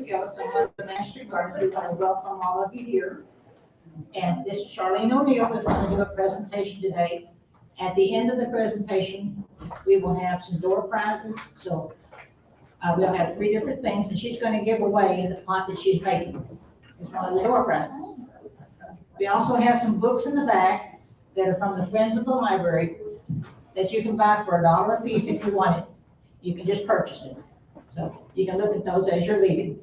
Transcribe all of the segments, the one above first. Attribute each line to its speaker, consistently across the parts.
Speaker 1: Gillis. I'm one of the master gardeners. We want to welcome all of you here. And this Charlene O'Neal is going to do a presentation today. At the end of the presentation, we will have some door prizes. So we'll have 3 different things, and she's going to give away the pot that she's making. It's one of the door prizes. We also have some books in the back that are from the Friends of the Library that you can buy for $1 a piece if you want it. You can just purchase it. So you can look at those as you're leaving.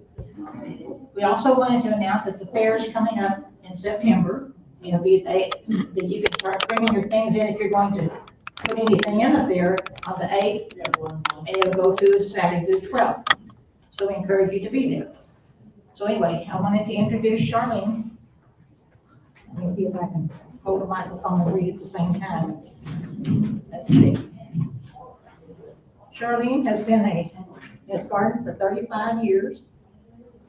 Speaker 1: We also wanted to announce that the fair is coming up in September. It'll be that you can start bringing your things in if you're going to put anything in the fair on the 8th, and it'll go through Saturday the 12th. So we encourage you to be there. So anyway, I wanted to introduce Charlene. Let me see if I can hold the microphone and read at the same time. Let's see. Charlene has gardened for 35 years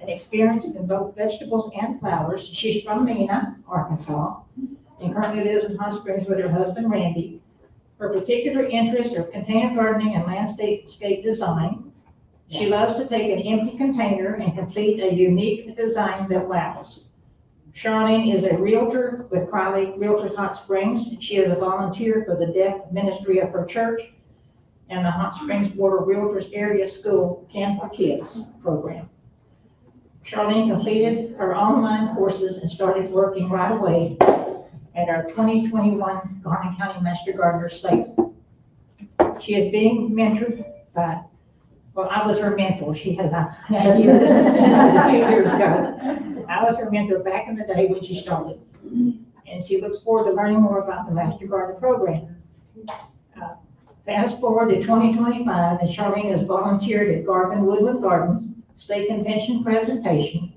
Speaker 1: and experienced in both vegetables and flowers. She's from Mena, Arkansas, and currently lives in Hot Springs with her husband, Randy. Her particular interests are container gardening and landscape design. She loves to take an empty container and complete a unique design that wows. Charlene is a realtor with Crowley Realtors Hot Springs. She is a volunteer for the deaf ministry of her church and the Hot Springs Board of Realtors Area School Camp for Kids program. Charlene completed her online courses and started working right away at our 2021 Garden County Master Gardener site. She is being mentored by, well, I was her mentor. She has a few years ago. I was her mentor back in the day when she started. And she looks forward to learning more about the Master Gardener program. Fast forward to 2025, and Charlene has volunteered at Garvin Woodland Gardens State Convention presentation,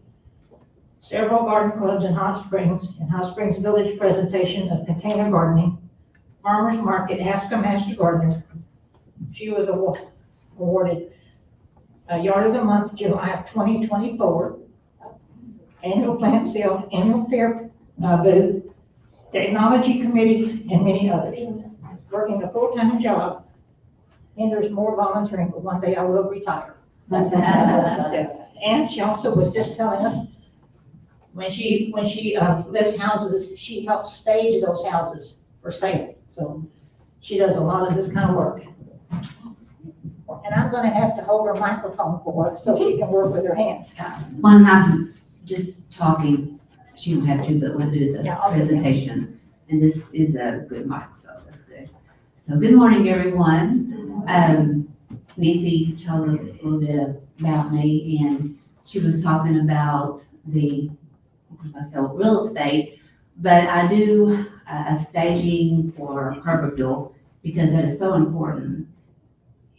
Speaker 1: several garden clubs in Hot Springs, and Hot Springs Village presentation of container gardening, Farmers Market, Ask a Master Gardener. She was awarded Yard of the Month, July of 2024, Annual Plant Sale, Annual Fair booth, Technology Committee, and many others. Working a full-time job hinders more volunteering, but one day I will retire. That's what she says. And she also was just telling us when she lists houses, she helps stage those houses for sale. So she does a lot of this kind of work. And I'm going to have to hold her microphone for her so she can work with her hands.
Speaker 2: When I'm just talking, she don't have to, but we'll do the presentation. And this is a good mic, so that's good. So good morning, everyone. Nancy told us a little bit about me, and she was talking about of course I sell real estate, but I do a staging for curb appeal because that is so important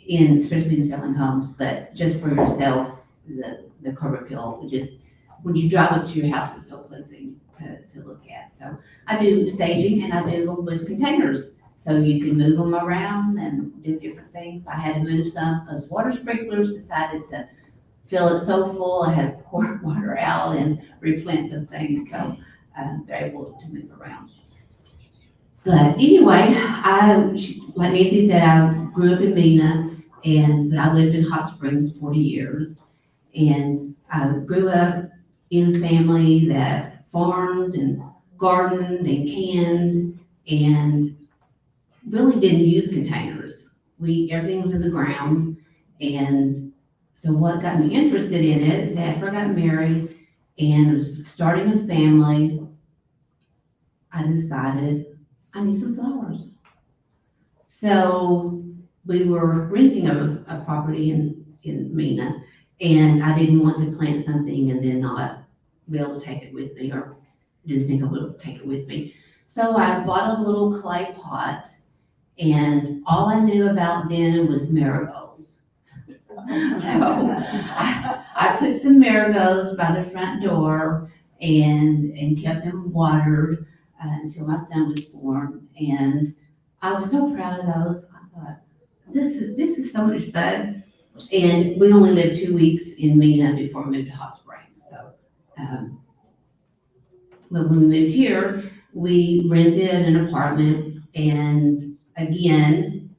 Speaker 2: especially in selling homes, but just for yourself, the curb appeal, just when you drive up to your house, it's so pleasing to look at. So I do staging, and I do them with containers. So you can move them around and do different things. I had to move some because water sprinklers decided to fill it so full. I had to pour water out and replant some things. So they're able to move around. But anyway, like Nancy said, I grew up in Mena, but I lived in Hot Springs 40 years. And I grew up in a family that farmed and gardened and canned and really didn't use containers. Everything was in the ground. And so what got me interested in it is that after I got married and was starting a family, I decided I need some flowers. So we were renting a property in Mena, and I didn't want to plant something and then not be able to take it with me, or didn't think I would take it with me. So I bought a little clay pot, and all I knew about then was marigolds. So I put some marigolds by the front door and kept them watered until my son was born. And I was so proud of those. I thought, this is so much fun. And we only lived 2 weeks in Mena before we moved to Hot Springs. So but when we moved here, we rented an apartment, and again,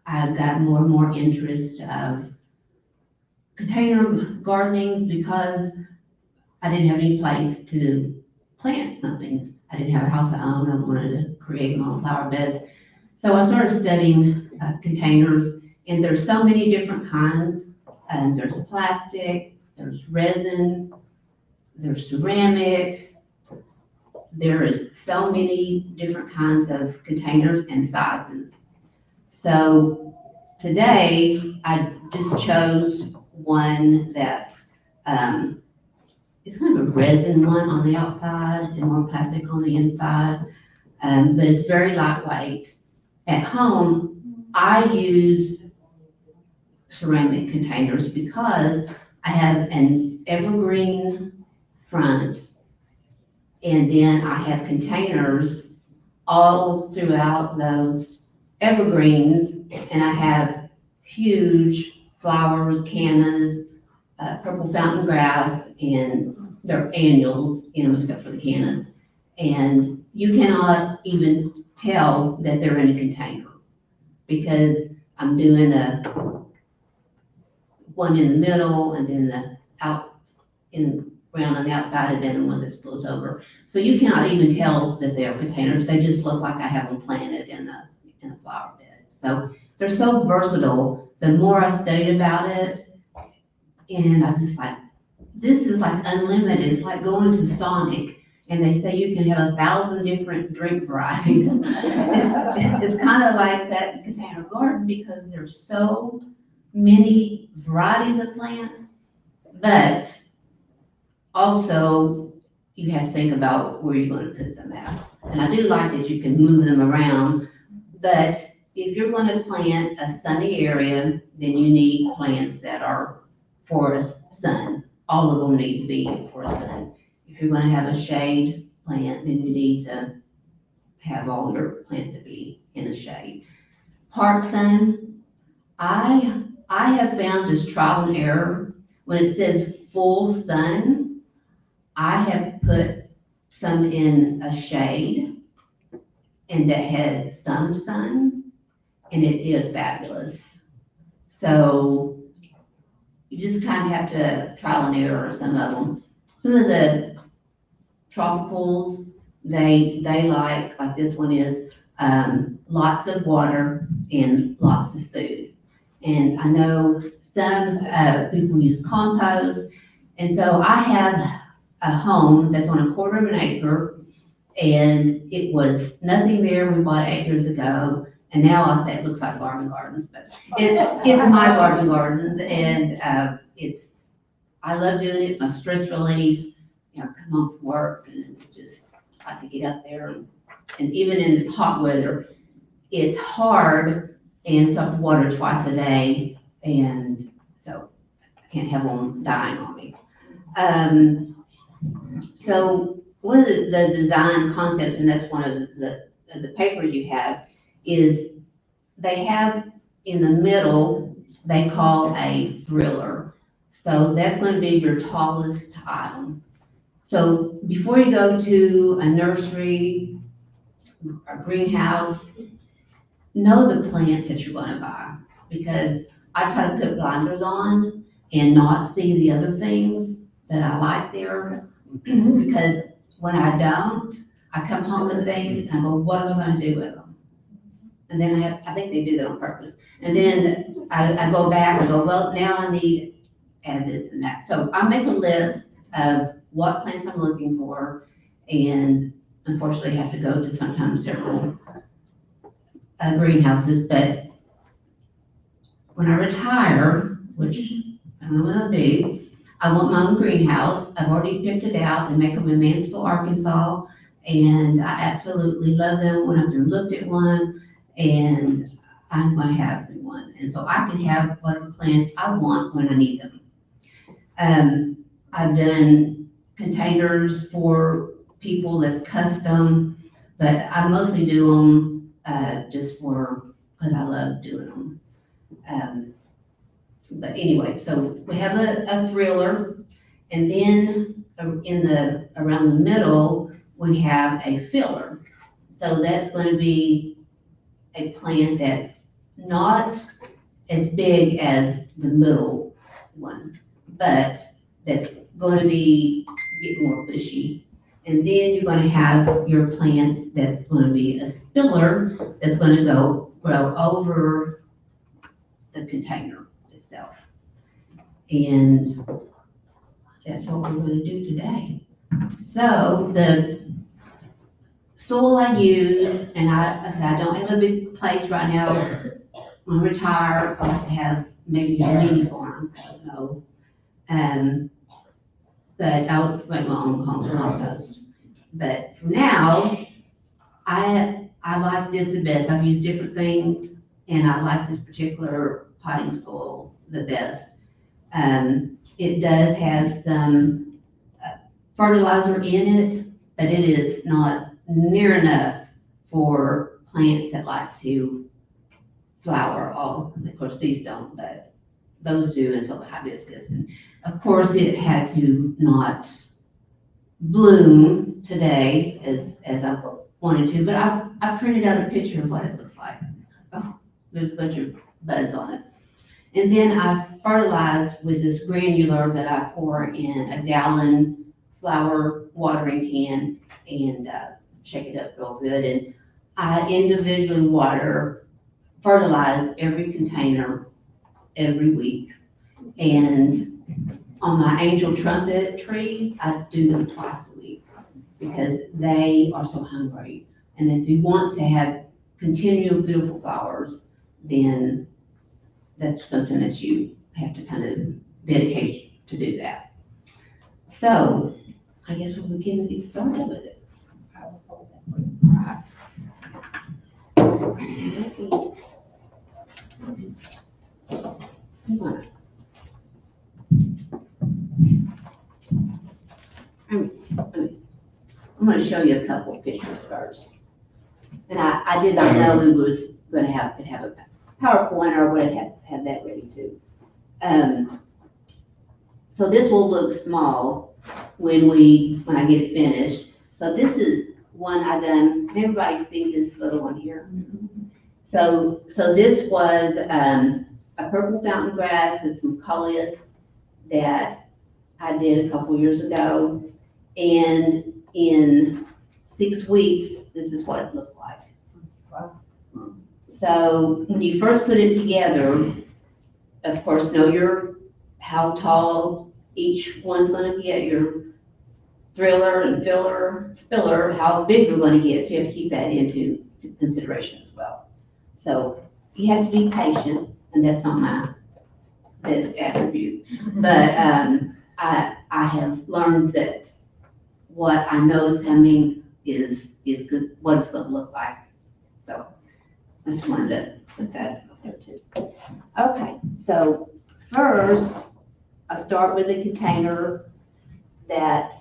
Speaker 2: I got more and more interest of container gardenings because I didn't have any place to plant something. I didn't have a house I owned. I wanted to create my own flower beds. So I started studying containers, and there's so many different kinds. There's plastic, there's resin, there's ceramic. There is so many different kinds of containers and sizes. So today, I just chose one that's, it's kind of a resin one on the outside and more plastic on the inside, but it's very lightweight. At home, I use ceramic containers because I have an evergreen front, and then I have containers all throughout those evergreens, and I have huge flowers, cannas, purple fountain grass, and they're annuals, except for the cannas. And you cannot even tell that they're in a container because I'm doing one in the middle and then round on the outside, and then the one that spills over. So you cannot even tell that they're containers. They just look like I have them planted in a flower bed. So they're so versatile. The more I studied about it, and I was just like, this is like unlimited. It's like going to Sonic, and they say you can have 1,000 different drink varieties. It's kind of like that container garden because there's so many varieties of plants, but also you have to think about where you're going to put them at. And I do like that you can move them around, but if you're going to plant a sunny area, then you need plants that are for a sun. All of them need to be for a sun. If you're going to have a shade plant, then you need to have all your plants to be in the shade. Part sun, I have found this trial and error. When it says full sun, I have put some in a shade and that had some sun, and it did fabulous. So you just kind of have to trial and error some of them. Some of the tropicals, they like this one is, lots of water and lots of food. And I know some people use compost. And so I have a home that's on 1/4 of an acre, and it was nothing there. We bought 8 years ago. And now I say it looks like garden gardens, but it's my garden gardens, and I love doing it. My stress relief. Come home from work, and it's just I like to get up there, and even in this hot weather, it's hard, and so I have to water twice a day, and so I can't have them dying on me. So one of the design concepts, and that's one of the papers you have, is they have in the middle, they call a thriller. So that's going to be your tallest item. So before you go to a nursery or greenhouse, know the plants that you're going to buy, because I try to put blinders on and not see the other things that I like there, because when I don't, I come home with things and I go, what am I going to do with them? And then I think they do that on purpose. And then I go back and go, well, now I need to add this and that. So I make a list of what plants I'm looking for, and unfortunately I have to go to sometimes several greenhouses. But when I retire, which I don't know when I'll be, I want my own greenhouse. I've already picked it out. They make them in Mansfield, Arkansas, and I absolutely love them. When I've looked at one, and I'm going to have one, and so I can have whatever plants I want when I need them. I've done containers for people that's custom, but I mostly do them just because I love doing them. But anyway, so we have a thriller, and then around the middle we have a filler. So that's going to be a plant that's not as big as the middle one, but that's going to get more bushy. And then you're going to have your plants that's going to be a spiller that's going to grow over the container itself. And that's what we're going to do today. So the soil I use, and I said I don't have a big place right now. When I retire, I'll have to have maybe a mini farm, I don't know. But I'll make my own compost. But for now, I like this the best. I've used different things, and I like this particular potting soil the best. It does have some fertilizer in it, but it is not near enough for plants that like to flower. All, of course, these don't, but those do until the hibiscus. And of course, it had to not bloom today as I wanted to, but I printed out a picture of what it looks like. Oh, there's a bunch of buds on it. And then I fertilize with this granular that I pour in a gallon flower watering can and shake it up real good. And I individually fertilize every container every week. And on my angel trumpet trees, I do them twice a week because they are so hungry. And if you want to have continual beautiful flowers, then that's something that you have to kind of dedicate to do that. So I guess we'll begin to get started with it. All right. I'm going to show you a couple of pictures first. And I did not know we was going to have a PowerPoint, or would have that ready too. So this will look small when I get it finished. So this is one I done. Can everybody see this little one here? So this was a purple fountain grass and some coleus that I did a couple years ago. And in 6 weeks, this is what it looked like.
Speaker 1: Wow.
Speaker 2: So when you first put it together, of course, know how tall each one's going to get, your thriller and spiller, how big you're going to get. So you have to keep that into consideration as well. So you have to be patient, and that's not my best attribute. But I have learned that what I know is coming is good, what it's going to look like. So I just wanted to put that up there too. Okay, so first I start with a container that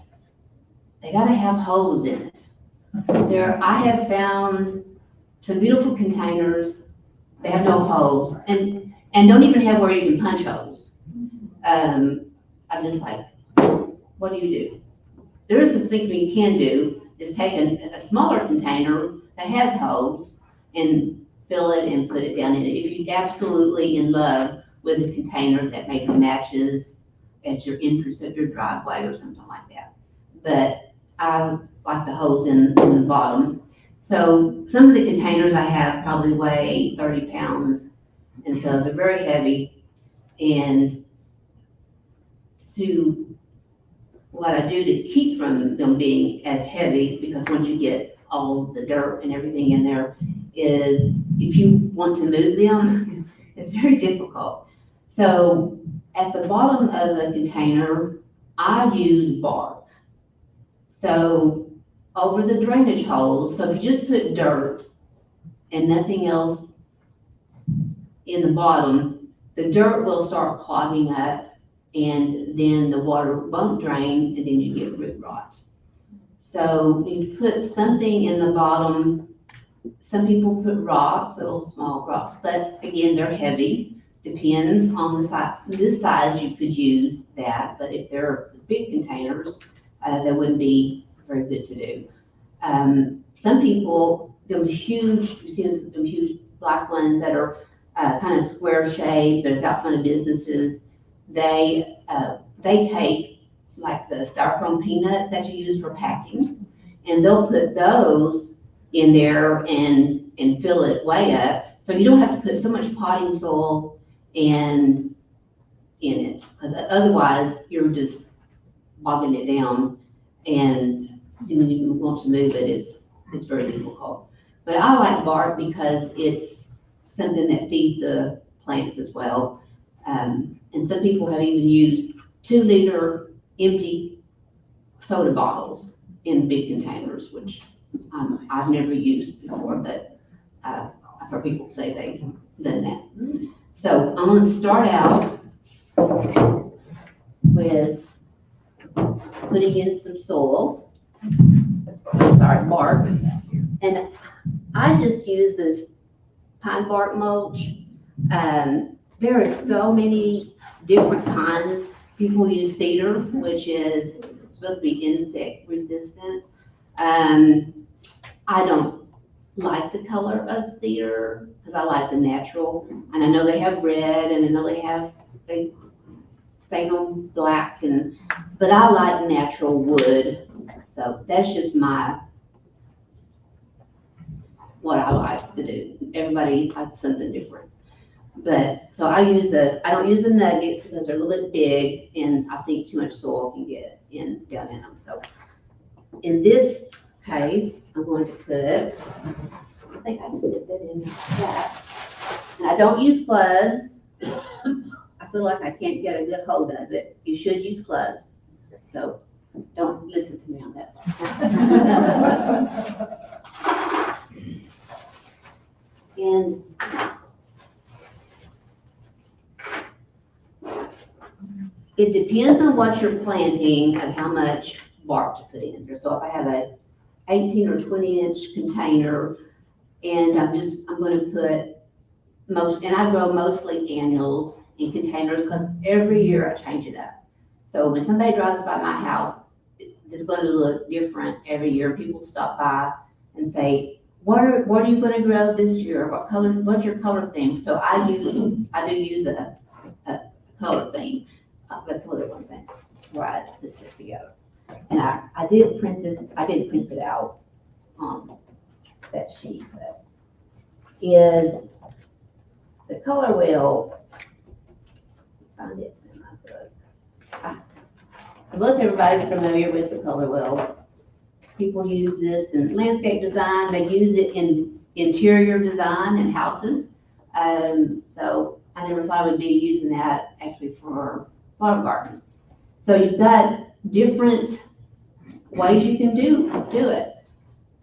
Speaker 2: they got to have holes in it. I have found some beautiful containers, they have no holes and don't even have where you can punch holes. I'm just like, what do you do? There is some things you can do, is take a smaller container that has holes and fill it and put it down in it. If you're absolutely in love with a container that maybe matches at your entrance of your driveway or something like that. But I like the holes in the bottom. So some of the containers I have probably weigh 30 pounds. And so they're very heavy. And what I do to keep from them being as heavy, because once you get all the dirt and everything in there, is if you want to move them, it's very difficult. So at the bottom of the container, I use bark. So over the drainage holes, so if you just put dirt and nothing else in the bottom, the dirt will start clogging up, and then the water won't drain, and then you get root rot. So you put something in the bottom. Some people put rocks, little small rocks, but again, they're heavy. Depends on the size. This size you could use that, but if they're big containers, that wouldn't be very good to do. Some people, them huge, you see them huge black ones that are kind of square shaped, but it's out front of businesses. They they take like the styrofoam peanuts that you use for packing, and they'll put those in there and fill it way up. So you don't have to put so much potting soil and in it, because otherwise you're just bogging it down, and when you want to move it, it's very difficult. But I like bark because it's something that feeds the plants as well. And some people have even used 2-liter empty soda bottles in big containers, which I've never used before, but I've heard people say they've done that. So I'm going to start out with putting in some soil, bark, and I just use this pine bark mulch. There are so many different kinds. People use cedar, which is supposed to be insect resistant. I don't like the color of cedar because I like the natural, and I know they have red, and I know they stain on black, but I like natural wood. So that's just what I like to do. Everybody likes something different. But, so I don't use the nuggets because they're a little bit big, and I think too much soil can get down in them. So in this case, I'm going to put, I think I can put that in like that. And I don't use gloves. I feel like I can't get a good hold of it. You should use gloves. So don't listen to me on that one. And it depends on what you're planting of how much bark to put in there. So if I have a 18 or 20-inch container, and I'm going to put and I grow mostly annuals in containers because every year I change it up. So when somebody drives by my house, it's going to look different every year. People stop by and say, what are you going to grow this year? What's your color theme? So I do use a color theme. That's another one thing where I put this together. And I did print this. I didn't print it out on that sheet, but is the color wheel. Found it in my book. Most everybody's familiar with the color wheel. People use this in landscape design. They use it in interior design in houses. So I never thought I would be using that actually for flower gardens. So you've got different ways you can do it.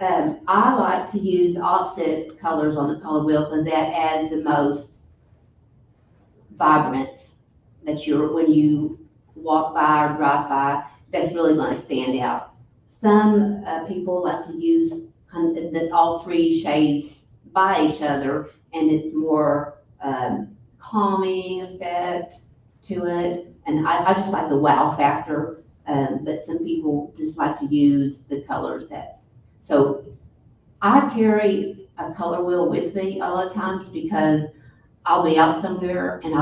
Speaker 2: I like to use offset colors on the color wheel because that adds the most vibrance that when you walk by or drive by, that's really going to stand out. Some people like to use all three shades by each other, and it's more calming effect to it. And I just like the wow factor, but some people just like to use the colors so I carry a color wheel with me a lot of times because I'll be out somewhere and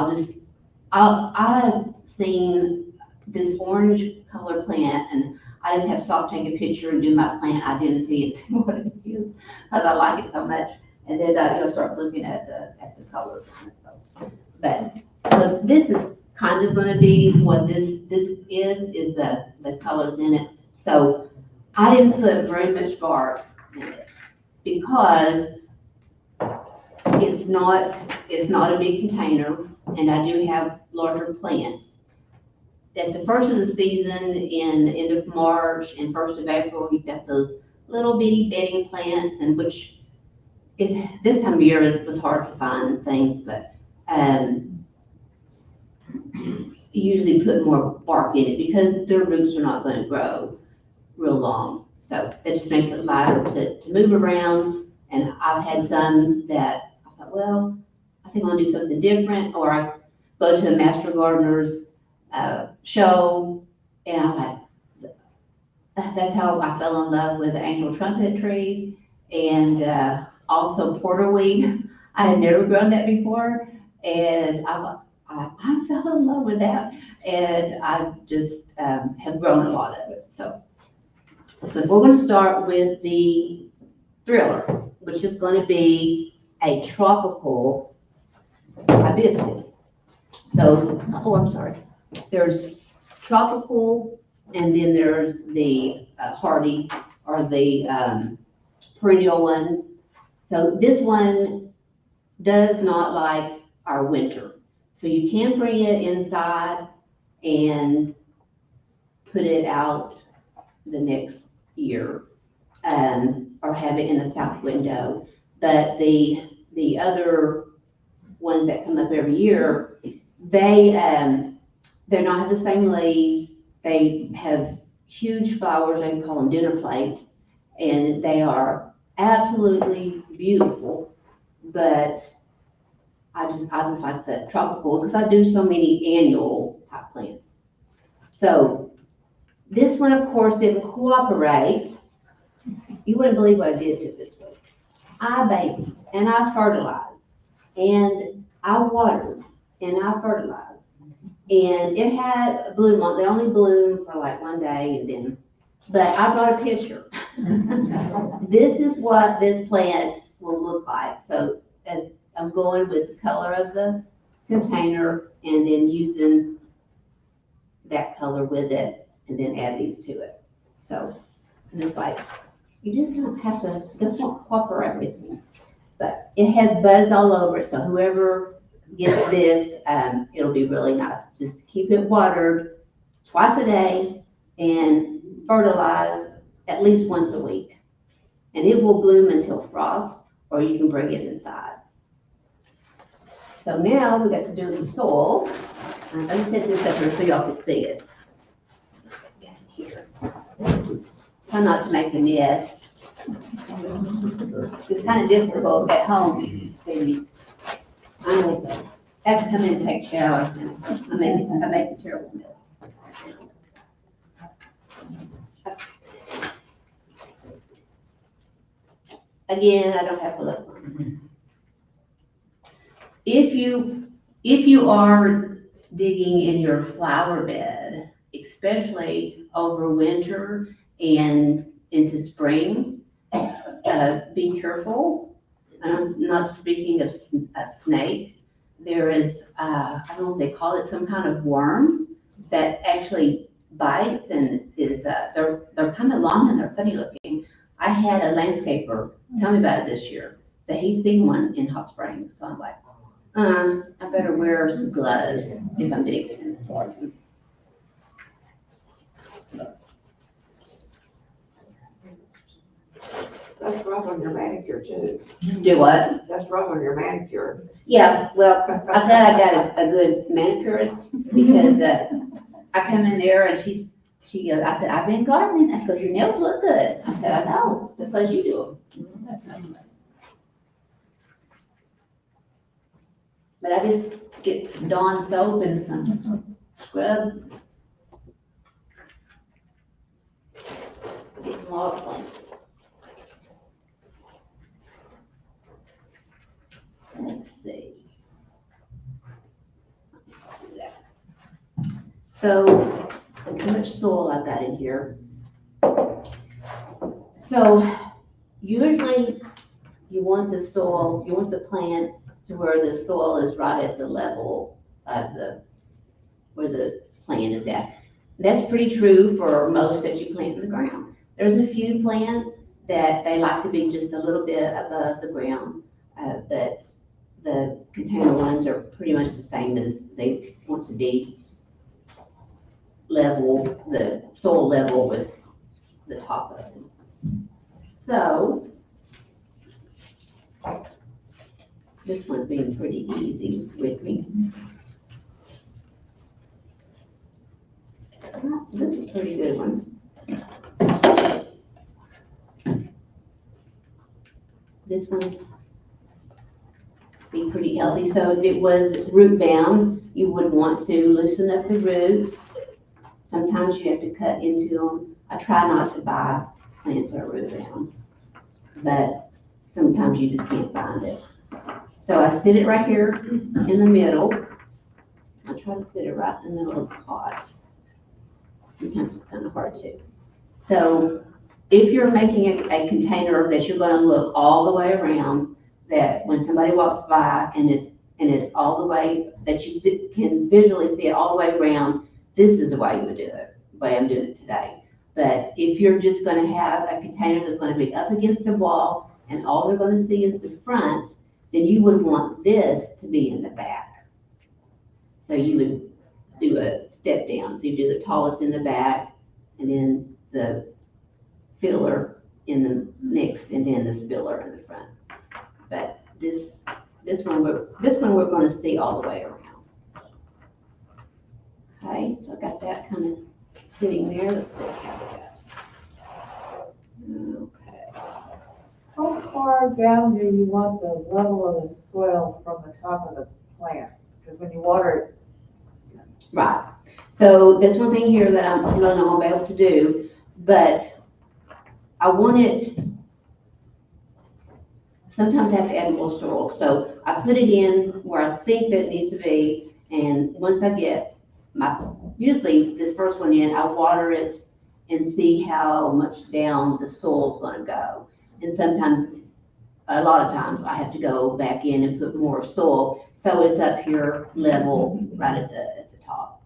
Speaker 2: I've seen this orange color plant, and I just have to stop, take a picture, and do my plant identity and see what it is because I like it so much. And then start looking at the colors. But so this is kind of going to be what this is the colors in it. So I didn't put very much bark in it because it's not a big container, and I do have larger plants. At the first of the season, in the end of March and 1st of April, you've got those little bitty bedding plants, and which is this time of year it was hard to find things, but you usually put more bark in it because their roots are not going to grow real long. So that just makes it lighter to move around. And I've had some that I thought, well, I think I'll do something different, or I go to a Master Gardener's show, and I'm like, that's how I fell in love with the angel trumpet trees, and also porterweed. I had never grown that before, and I fell in love with that, and I just have grown a lot of it. So we're going to start with the thriller, which is going to be a tropical hibiscus. So, oh, I'm sorry. There's tropical, and then there's the hardy, or the perennial ones. So this one does not like our winter. So you can bring it inside and put it out the next year, or have it in a south window. But the other ones that come up every year, they're not have the same leaves. They have huge flowers. I call them dinner plate, and they are absolutely beautiful. But I just like the tropical because I do so many annual type plants. So this one, of course, didn't cooperate. You wouldn't believe what I did to it this week. I babied and I fertilized and I watered and I fertilized. And it had a bloom on. They only bloomed for like one day, and then, but I brought a picture. This is what this plant will look like. So as I'm going with the color of the container and then using that color with it and then add these to it. So it's like, you just don't have to, just won't cooperate with me. But it has buds all over it, so whoever gets this, it'll be really nice. Just keep it watered twice a day and fertilize at least once a week. And it will bloom until frost, or you can bring it inside. So now we got to do the soil. I'm going to set this up here so y'all can see it. Get in here. Try not to make a mess. It's kind of difficult at home. Baby. I have to come in and take a shower. I make a terrible mess. Again, I don't have to look. If you are digging in your flower bed, especially over winter and into spring, be careful. I'm not speaking of snakes. There is, I don't know if they call it some kind of worm that actually bites and is, they're kind of long and they're funny looking. I had a landscaper tell me about it this year, that he's seen one in Hot Springs. So I'm like, I better wear some gloves if I'm digging in the garden.
Speaker 3: That's rough on your manicure too.
Speaker 2: Do what?
Speaker 3: That's rough on your manicure.
Speaker 2: Yeah, well, I'm glad I got a good manicurist because I come in there and she goes, I said, I've been gardening. That's because your nails look good. I said, I know. That's because you do them. But I just get some Dawn soap and some scrub. Get some oil. Let's see. So, look how much soil I've got in here. So, usually you want the soil, you want the plant to where the soil is right at the level of where the plant is at. That's pretty true for most that you plant in the ground. There's a few plants that they like to be just a little bit above the ground, but the container ones are pretty much the same as they want to be level, the soil level with the top of them. So, this one's being pretty easy with me. This is a pretty good one. This one's pretty healthy. So if it was root bound, you would want to loosen up the roots. Sometimes you have to cut into them. I try not to buy plants that are root bound, but sometimes you just can't find it. So I sit it right here in the middle, try to sit it right in the middle of the pot. Sometimes it's kind of hard to. So if you're making a container that you're gonna look all the way around, that when somebody walks by and it's all the way, that you can visually see it all the way around, this is the way you would do it, the way I'm doing it today. But if you're just gonna have a container that's gonna be up against the wall and all they're gonna see is the front, then you would want this to be in the back. So you would do a step down. So you do the tallest in the back and then the filler in the next and then the spiller in the front. But this one we're gonna see all the way around. Okay, so I got that kind of sitting there. Let's see how we got. Okay.
Speaker 4: How far down do you want the level of the soil from the top of the plant? Because when you water it,
Speaker 2: Right. So that's one thing here that I'm not gonna be able to do, but I want it, sometimes I have to add more soil. So I put it in where I think that it needs to be, and once I get usually this first one in, I water it and see how much down the soil's gonna go. And sometimes, a lot of times, I have to go back in and put more soil, so it's up here level right at the top.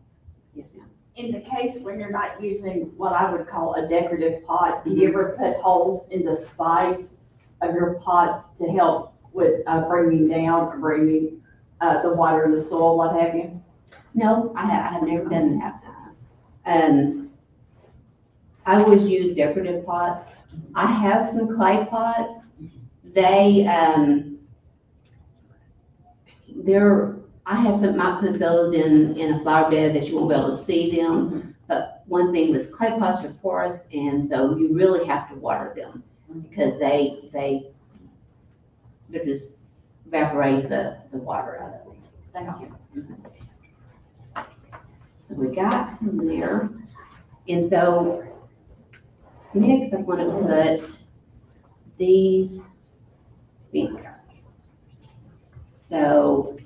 Speaker 2: Yes, ma'am.
Speaker 5: In the case when you're not using what I would call a decorative pot, do you ever put holes in the sides of your pots to help with bringing down or bringing the water and the soil, what have you?
Speaker 2: No, I have never done that. I always use decorative pots. I have some clay pots. I have some, I put those in a flower bed that you won't be able to see them. But one thing with clay pots are porous, and so you really have to water them because they just evaporate the water out of them.
Speaker 5: Thank you.
Speaker 2: So we got him there. And so next I'm going to put these in here. So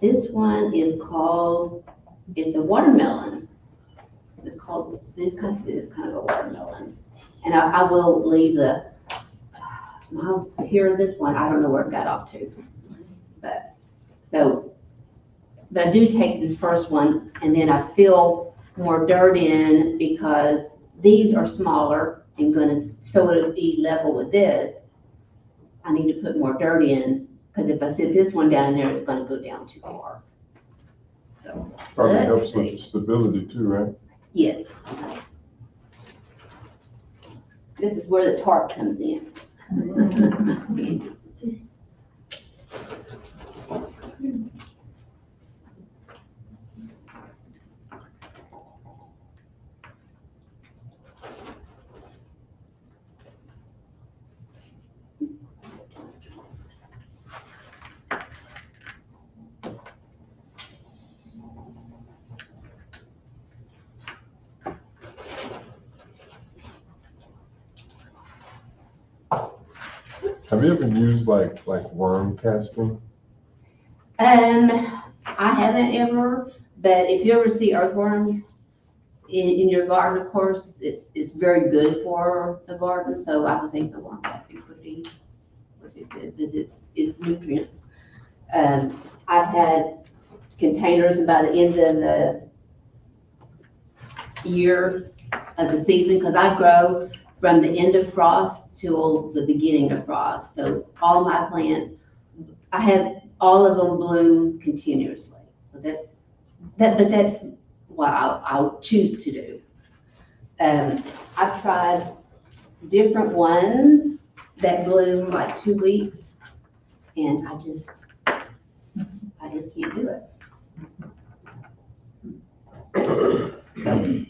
Speaker 2: this one is called, it's a watermelon. It's called, it's kind of a watermelon. And I will leave here, this one, I don't know where it got off to. But I do take this first one and then I fill more dirt in because these are smaller and so it'll be level with this. I need to put more dirt in because if I sit this one down in there, it's gonna go down too far. So,
Speaker 6: Probably
Speaker 2: let's
Speaker 6: helps with
Speaker 2: see.
Speaker 6: the stability too, right?
Speaker 2: Yes. This is where the tarp comes in.
Speaker 6: Have you ever used like worm casting?
Speaker 2: I haven't ever, but if you ever see earthworms in your garden, of course, it's very good for the garden, so I would think the worm casting would be good because it's nutrients. I've had containers, and by the end of the year of the season, because I grow from the end of frost till the beginning of frost. So all my plants, I have all of them bloom continuously. So that's what I'll choose to do. I've tried different ones that bloom like 2 weeks, and I just can't do it. So,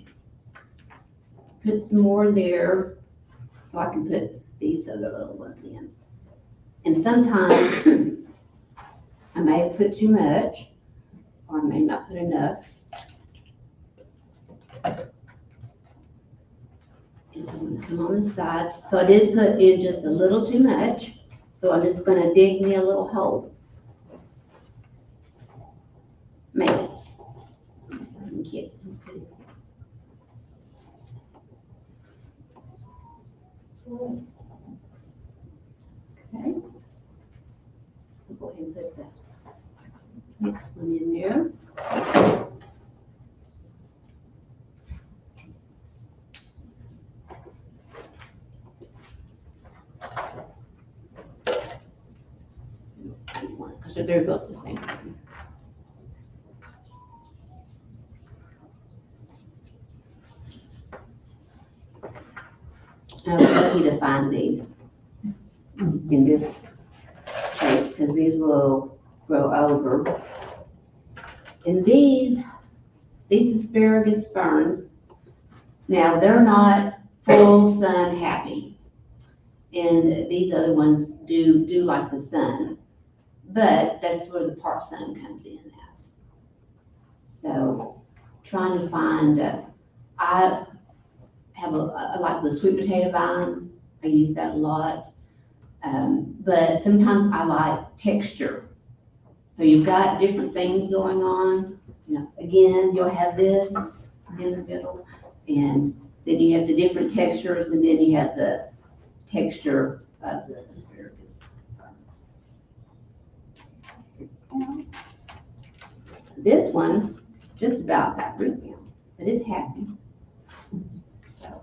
Speaker 2: put some more there so I can put these other little ones in. And sometimes I may have put too much or I may not put enough. And so I'm going to come on the sides. So I did put in just a little too much. So I'm just going to dig me a little hole. maintenance. Get Okay. We'll go ahead and put the next one in there. Because they're both the same. I was lucky to find these in this shape because these will grow over. And these asparagus ferns, now they're not full sun happy. And these other ones do like the sun, but that's where the part sun comes in at. So trying to find, I like the sweet potato vine. I use that a lot. But sometimes I like texture. So you've got different things going on. You know, again, you'll have this in the middle, and then you have the different textures, and then you have the texture of the asparagus. This one just about got root now, but it's happy. So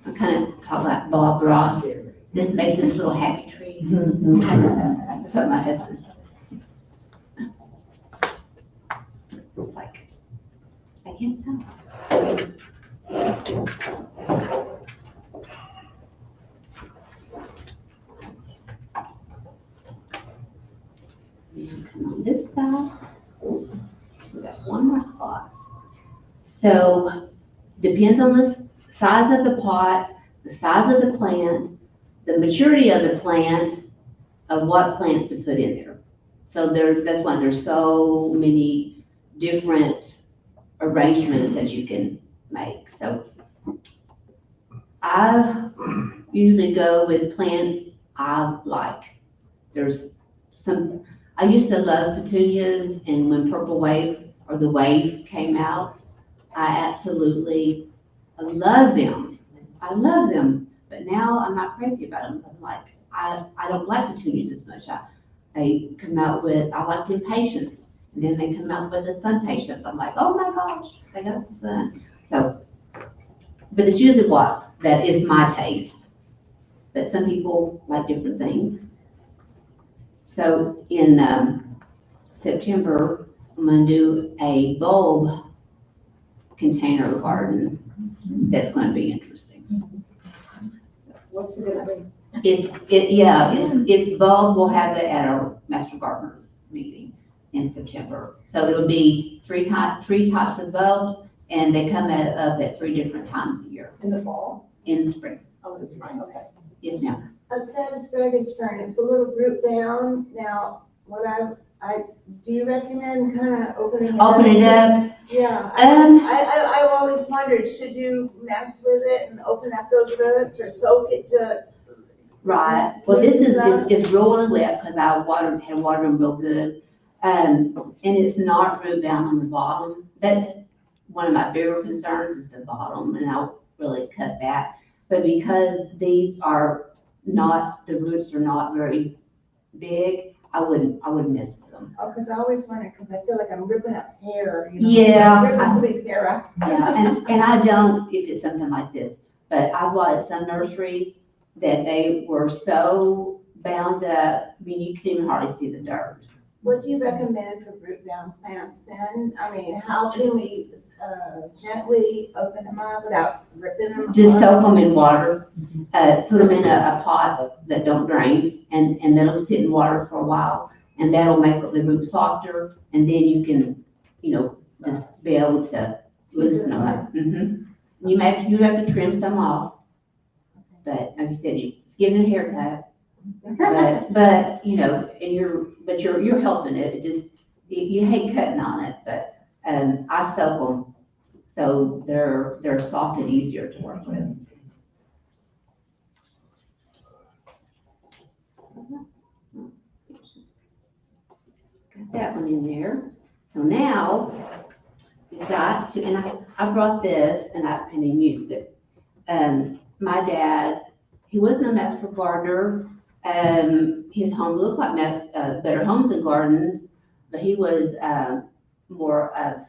Speaker 2: I kind of talk like Bob Ross. This makes this little happy tree. That's what my husband said. Like, I guess so. And come on this side. We got one more spot. So depends on the size of the pot, the size of the plant, the maturity of the plant, of what plants to put in there. So that's why there's so many different arrangements that you can make. So I usually go with plants I like. There's some, I used to love petunias, and when Purple Wave or the Wave came out, I absolutely love them. I love them, but now I'm not crazy about them. I'm like, I don't like petunias as much. They come out with, I like Impatiens, and then they come out with the Sun Patience. I'm like, oh my gosh, they got the sun. So, but it's usually what, that is my taste. But some people like different things. So in September, I'm gonna do a bulb container garden that's gonna be interesting.
Speaker 1: What's it gonna be?
Speaker 2: It's bulb, we'll have it at our Master Gardeners meeting in September. So it'll be three types of bulbs, and they come up at 3 different times a year.
Speaker 1: In the fall?
Speaker 2: In the spring.
Speaker 1: Oh, it's spring, okay.
Speaker 2: Yes, ma'am.
Speaker 7: That asparagus fern, it's a little root down. Now, what do you recommend kind of opening it up?
Speaker 2: Open it up.
Speaker 7: Yeah, I've always wondered, should you mess with it and open up those roots or soak it to?
Speaker 2: Right. Well, this is really wet because I had watered them real good. And it's not root bound on the bottom. That's one of my bigger concerns is the bottom, and I'll really cut that. But because these are not, the roots are not very big, I wouldn't mess with them.
Speaker 7: Oh, because I always wonder, because I feel like I'm ripping up hair, you know?
Speaker 2: Yeah.
Speaker 7: I'm ripping somebody's hair up.
Speaker 2: Yeah, and I don't if it's something like this, but I bought at some nurseries that they were so bound up, I mean, you couldn't even hardly see the dirt.
Speaker 7: What do you recommend for root bound plants then? I mean, how can we gently open them up without ripping them?
Speaker 2: Just
Speaker 7: apart?
Speaker 2: soak them in water, put them in a pot that don't drain, and let them sit in water for a while, and that'll make the roots softer, and then you can, just be able to loosen them up. You have to trim some off, but like you said, it's giving a haircut. But you're helping it. It just, you hate cutting on it, but I soak them so they're soft and easier to work with. Got that one in there. So now, we've got to, and I brought this and I even used it. My dad, he wasn't a master gardener. His home looked like Better Homes and Gardens, but he was more of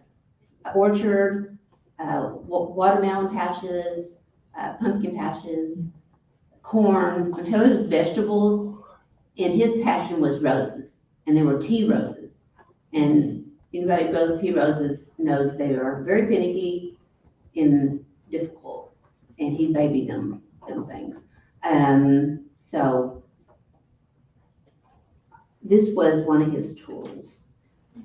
Speaker 2: orchard, watermelon patches, pumpkin patches, corn, until it was vegetables. And his passion was roses, and they were tea roses. And anybody who grows tea roses knows they are very finicky and difficult, and he babied them things. So this was one of his tools.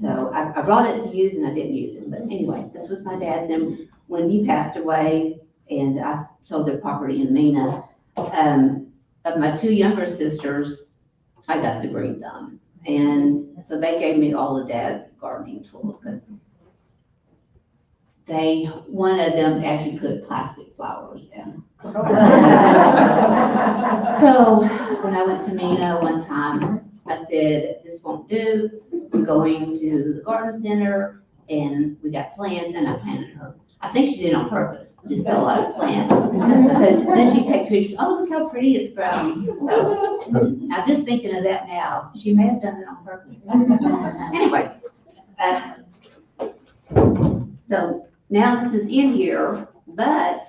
Speaker 2: So I brought it to use and I didn't use it, but anyway, this was my dad's. And when he passed away and I sold their property in Mena, of my two younger sisters, I got the green thumb. And so they gave me all of Dad's gardening tools because one of them actually put plastic flowers in. So when I went to Mena one time, I said, this won't do. We're going to the garden center and we got plants, and I planted her. I think she did it on purpose, just so I would plant. Because then she'd take pictures, oh, look how pretty it's grown. So I'm just thinking of that now. She may have done it on purpose. Anyway, so now this is in here, but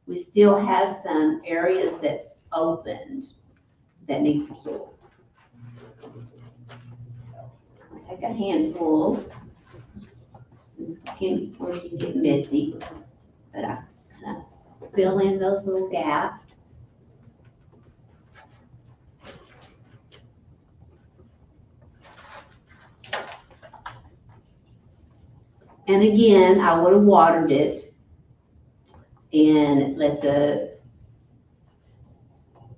Speaker 2: we still have some areas that's opened that needs some soil. I'll take a handful. Can get messy, but I kind of fill in those little gaps. And again, I would have watered it and let the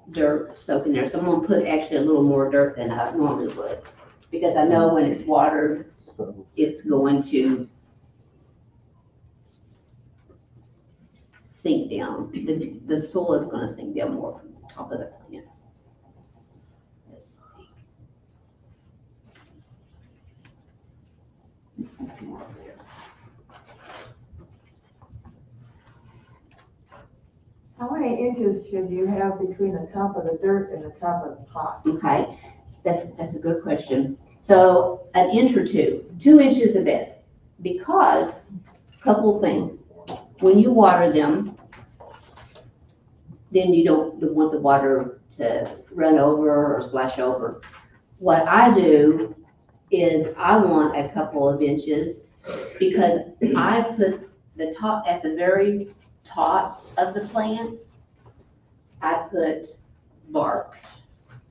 Speaker 2: dirt soak in there. So I'm gonna put actually a little more dirt than I normally would, because I know when it's watered, it's going to sink down. The soil is going to sink down more from the top of the plant. Let's see.
Speaker 4: How many inches should you have between the top of the dirt and the top of the pot?
Speaker 2: Okay, that's a good question. So an inch or 2 inches the best, because a couple things. When you water them, then you don't want the water to run over or splash over. What I do is I want a couple of inches, because I put the top, at the very top of the plant, I put bark.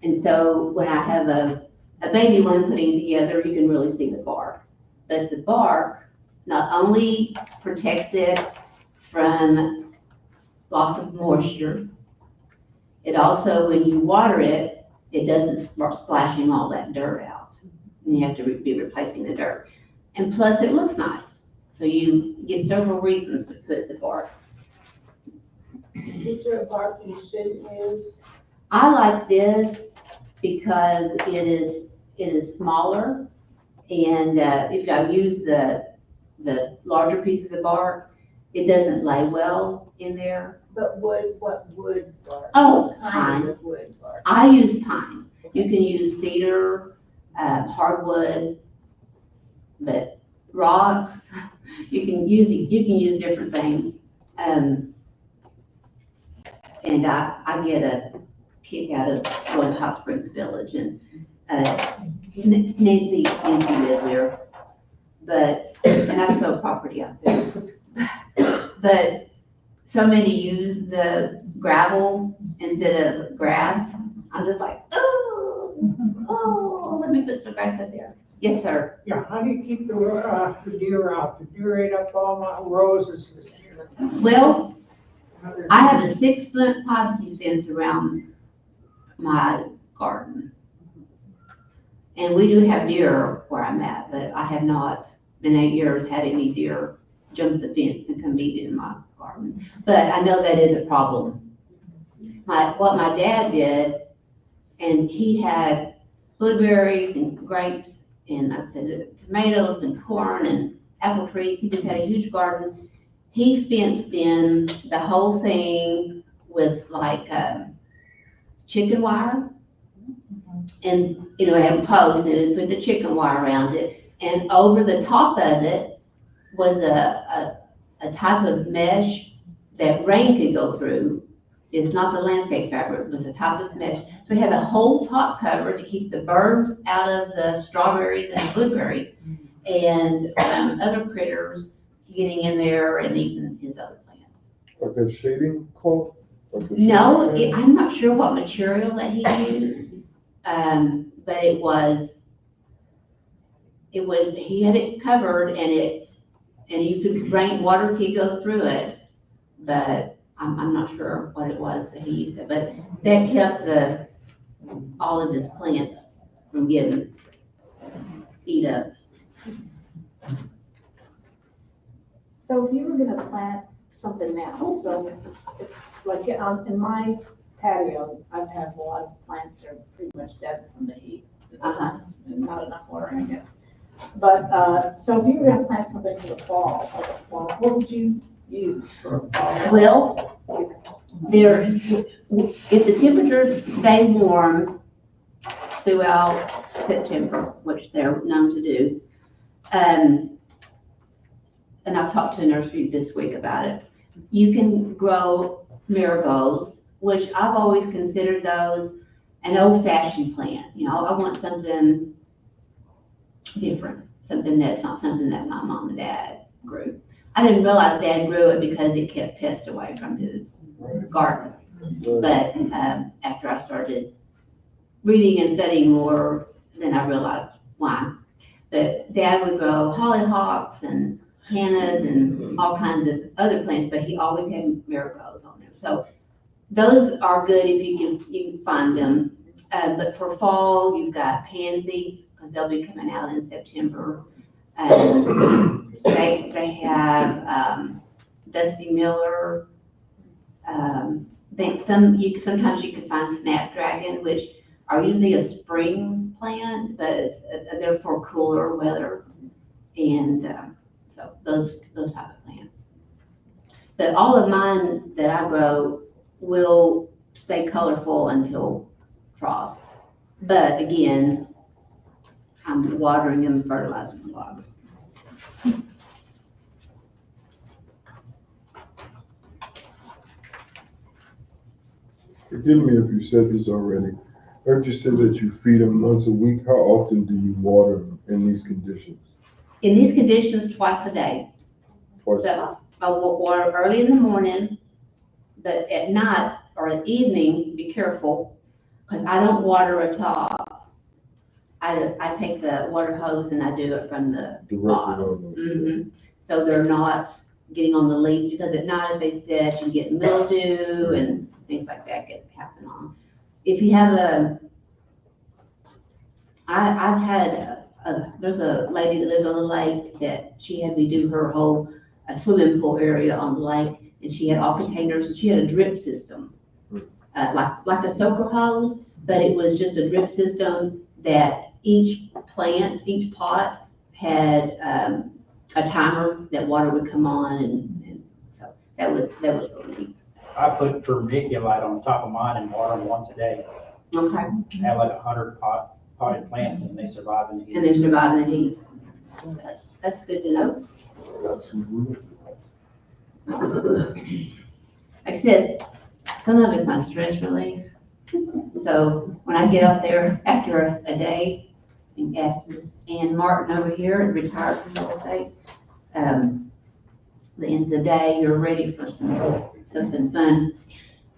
Speaker 2: And so when I have a baby one putting together, you can really see the bark. But the bark not only protects it from loss of moisture, it also, when you water it, it doesn't start splashing all that dirt out. And you have to be replacing the dirt. And plus it looks nice. So you get several reasons to put the bark.
Speaker 7: Is there a bark you shouldn't use?
Speaker 2: I like this because it is smaller, and if I use the larger pieces of bark, it doesn't lay well in there.
Speaker 7: But wood, what wood bark?
Speaker 2: Oh,
Speaker 7: What kind
Speaker 2: pine.
Speaker 7: of wood bark?
Speaker 2: I use pine. You can use cedar, hardwood, but rocks. You can use different things. And I get a kick out of going to Hot Springs Village, and Nancy lives there, and I've sold property out there. But so many use the gravel instead of grass. I'm just like, oh, let me put some grass up there. Yes, sir.
Speaker 8: Yeah, how do you keep the deer out? The deer ate up all my roses this year.
Speaker 2: Well, I have a 6-foot privacy fence around my garden. And we do have deer where I'm at, but I have not in 8 years had any deer jump the fence and come eat in my garden. But I know that is a problem. What my dad did, and he had blueberries and grapes and I said tomatoes and corn and apple trees. He just had a huge garden. He fenced in the whole thing with like chicken wire. And, you know, had a post and put the chicken wire around it. And over the top of it was a type of mesh that rain could go through. It's not the landscape fabric, it was a type of mesh. So we had the whole top cover to keep the birds out of the strawberries and blueberries and other critters getting in there and eating his other plants.
Speaker 6: Like a shading cloth? Like a
Speaker 2: No,
Speaker 6: shading
Speaker 2: I'm not sure what material that he used, but it was, he had it covered and you could water could go through it, but I'm not sure what it was that he used it, but that kept all of his plants from getting eat up.
Speaker 1: So if you were gonna plant something now, so it's like in my patio, I've had a lot of plants that are pretty much dead from the heat, and the sun, and not enough water, I guess. But, so if you were gonna plant something for the fall, what would you use for fall?
Speaker 2: Well, if the temperatures stay warm throughout September, which they're known to do, and I've talked to a nursery this week about it, you can grow marigolds, which I've always considered those an old-fashioned plant. You know, I want something different, something that's not something that my mom and dad grew. I didn't realize Dad grew it because it kept pests away from his garden. But after I started reading and studying more, then I realized why. But Dad would grow hollyhocks and hannahs and all kinds of other plants, but he always had marigolds on them. So those are good if you can find them. But for fall, you've got pansies, because they'll be coming out in September. They have Dusty Miller. Sometimes you can find Snapdragon, which are usually a spring plant, but they're for cooler weather. And so those type of plants. But all of mine that I grow will stay colorful until frost. But again, I'm watering them and fertilizing them a lot.
Speaker 6: Forgive me if you said this already. I heard you say that you feed them once a week. How often do you water them in these conditions?
Speaker 2: In these conditions, twice a day.
Speaker 6: Twice.
Speaker 2: So I will water early in the morning, but at night or at evening, be careful, because I don't water a top. I take the water hose and I do it from the bottom. So they're not getting on the leaves, because at night if they sit, you get mildew and things like that happen on them. If you have I've had there's a lady that lived on the lake that she had me do her whole swimming pool area on the lake, and she had all containers, and she had a drip system, like a soaker hose, but it was just a drip system that each pot had a timer that water would come on, and so that was really neat.
Speaker 9: I put vermiculite on top of mine and water them once a day.
Speaker 2: Okay.
Speaker 9: I have like 100 potted plants and they survive in the heat.
Speaker 2: And they're surviving the heat. That's good to know. Like I said, some of it's my stress relief. So when I get up there after a day and ask Miss Ann Martin over here, retired from real estate, the end of the day, you're ready for something fun.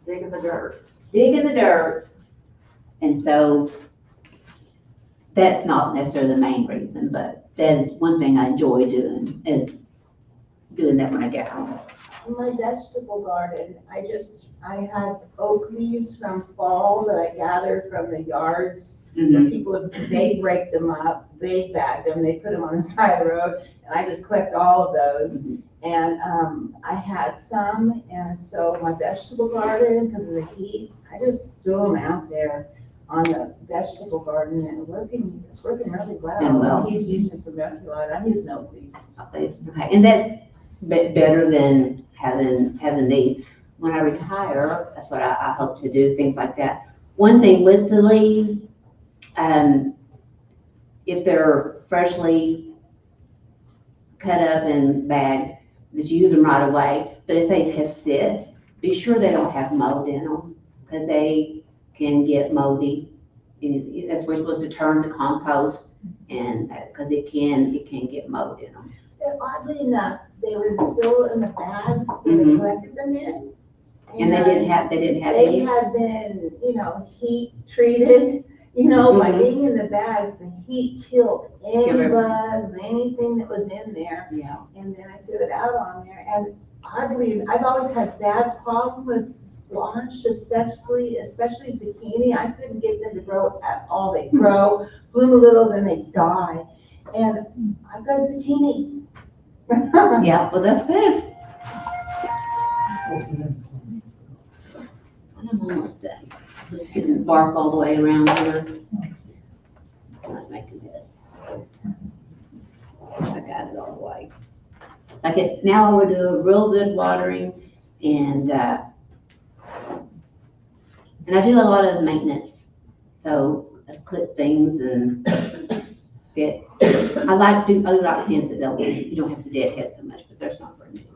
Speaker 3: Dig in the dirt.
Speaker 2: Dig in the dirt. And so that's not necessarily the main reason, but that is one thing I enjoy doing, is doing that when I get home.
Speaker 7: In my vegetable garden, I had oak leaves from fall that I gathered from the yards.
Speaker 2: Mhm.
Speaker 7: People, they break them up, they bag them, they put them on the side of the road, and I just collect all of those. And I had some, and so my vegetable garden, because of the heat, I just threw them out there. on the vegetable garden and it's working really
Speaker 2: And well.
Speaker 7: well. He's using vermiculite, I'm using Oakley's.
Speaker 2: Okay, and that's better than having these. When I retire, that's what I hope to do, things like that. One thing with the leaves, if they're freshly cut up and bagged, that you use them right away. But if they have sit, be sure they don't have mold in them, because they can get moldy. And that's where you're supposed to turn the compost, and because it can get mold in them.
Speaker 7: Oddly enough, they were still in the bags that
Speaker 2: Mhm.
Speaker 7: I collected them in.
Speaker 2: And they didn't have
Speaker 7: They
Speaker 2: any.
Speaker 7: had been, heat treated, by
Speaker 2: Mhm.
Speaker 7: being in the bags, the heat killed any
Speaker 2: Kill everything.
Speaker 7: bugs, anything that was in there.
Speaker 2: Yeah.
Speaker 7: And then I threw it out on there, and oddly, I've always had bad problem with squash, especially zucchini. I couldn't get them to grow at all. They grow, bloom a little, then they die. And I've got zucchini.
Speaker 2: Yeah, well, that's good. And I'm almost done. Just getting bark all the way around here. Not making this. I got it all the way. Now I would do a real good watering, and I do a lot of maintenance. So I clip things and I like plants that don't, you don't have to deadhead so much, but there's not very many.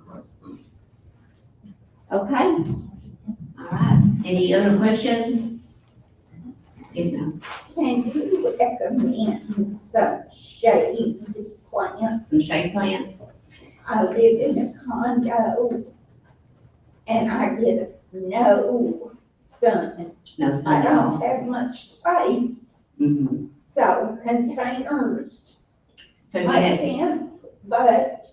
Speaker 2: Okay. All right. Any other questions? Yes, ma'am.
Speaker 10: And you recommend some shade plants.
Speaker 2: Some shade plants?
Speaker 10: I live in a condo and I get no sun.
Speaker 2: No,
Speaker 10: I
Speaker 2: sun at
Speaker 10: don't
Speaker 2: all.
Speaker 10: have much space,
Speaker 2: Mm-hmm.
Speaker 10: so containers
Speaker 2: So you
Speaker 10: make
Speaker 2: had,
Speaker 10: sense, but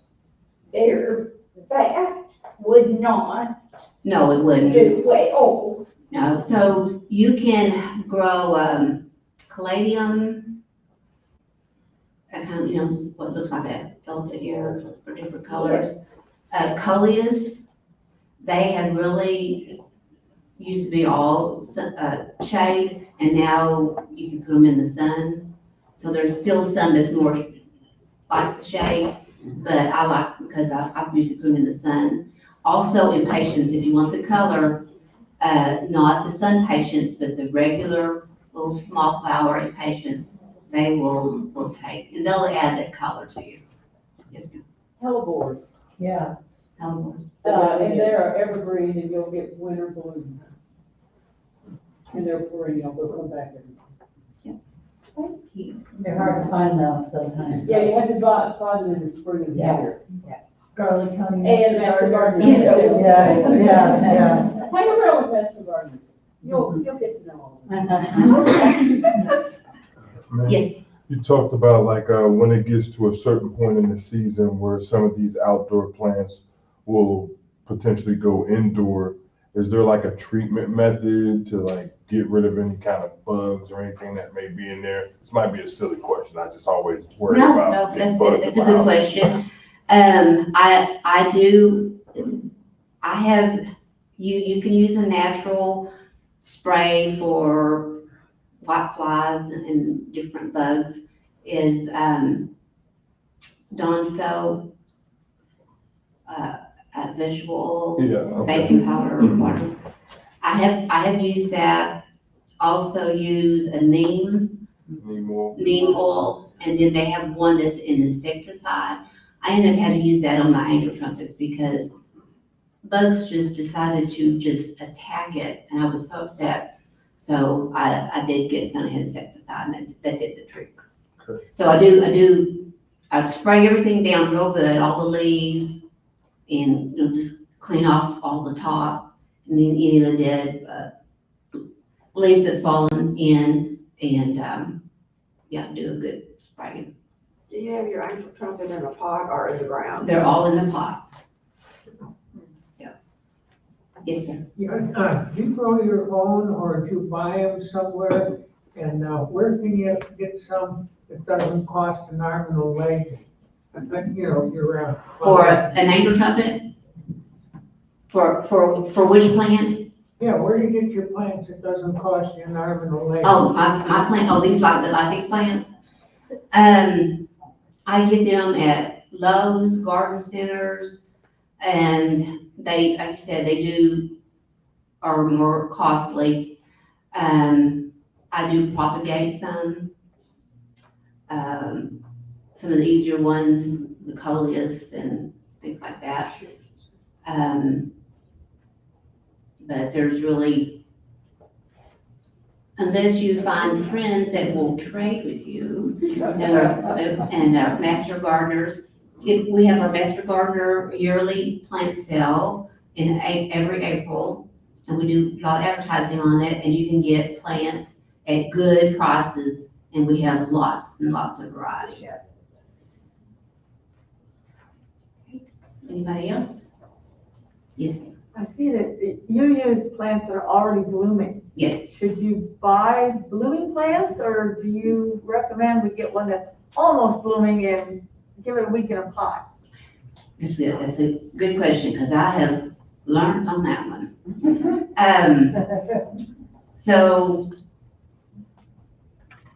Speaker 10: that would not
Speaker 2: no, it wouldn't.
Speaker 10: do well.
Speaker 2: No, so you can grow, caladium, that kind of, what looks like an elephant ear for different colors. Coleus, they have really used to be all shade, and now you can put them in the sun. So there's still some that's more likes the shade, but I like, because I've used to put them in the sun. Also impatiens, if you want the color, not the sun patience, but the regular little small flower impatiens, they will take, and they'll add that color to you. Yes, ma'am.
Speaker 11: Hellebores,
Speaker 4: Yeah,
Speaker 2: Hellebores.
Speaker 11: and they're evergreen and you'll get winter bloom. And they're perennial, they'll come back every.
Speaker 10: Thank you.
Speaker 4: they're hard to find now sometimes.
Speaker 11: Yeah, you have to find them in the spring and
Speaker 4: Yeah.
Speaker 11: winter.
Speaker 4: Garlic honey.
Speaker 11: And Master Gardener.
Speaker 4: Yeah.
Speaker 11: Hang around with Master Gardener. You'll get to know all of them.
Speaker 6: Man,
Speaker 2: Yes.
Speaker 6: You talked about like when it gets to a certain point in the season where some of these outdoor plants will potentially go indoor. Is there like a treatment method to like get rid of any kind of bugs or anything that may be in there? This might be a silly question. I just always worry
Speaker 2: No,
Speaker 6: about getting
Speaker 2: that's
Speaker 6: bugs
Speaker 2: a
Speaker 6: in my
Speaker 2: good
Speaker 6: house.
Speaker 2: question. I have, you can use a natural spray for white flies and different bugs, is Dawn soap, vegetable oil,
Speaker 6: Yeah, okay.
Speaker 2: baking powder, or water. I have used that. Also use a neem oil, and then they have one that's an insecticide. I ended up having to use that on my angel trumpets because bugs just decided to just attack it, and I was so upset. So I did get some insecticide, and that did the trick.
Speaker 6: Okay.
Speaker 2: So I spray everything down real good, all the leaves, and just clean off all the top, and then any of the dead leaves that's fallen in, and do a good spraying.
Speaker 3: Do you have your angel trumpet in a pot or in the ground?
Speaker 2: They're all in the pot. Yeah. Yes, sir.
Speaker 8: Do you grow your own or do you buy them somewhere? And where can you get some that doesn't cost an arm and a leg? Year-round.
Speaker 2: For an angel trumpet? For which plant?
Speaker 8: Yeah, where do you get your plants that doesn't cost you an arm and a leg?
Speaker 2: Oh, my plant, oh, these plants? I get them at Lowe's, garden centers, and they, like you said, are more costly. I do propagate some of the easier ones, the coleus and things like that. But there's really, unless you find friends that will trade with you, and our master gardeners, we have our master gardener yearly plant sale in every April, and we do a lot of advertising on it, and you can get plants at good prices, and we have lots and lots of variety. Anybody else? Yes,
Speaker 4: I see that you use plants that are already blooming.
Speaker 2: yes.
Speaker 4: Should you buy blooming plants, or do you recommend we get one that's almost blooming and give it a week in a pot?
Speaker 2: That's a good question, because I have learned on that one. So,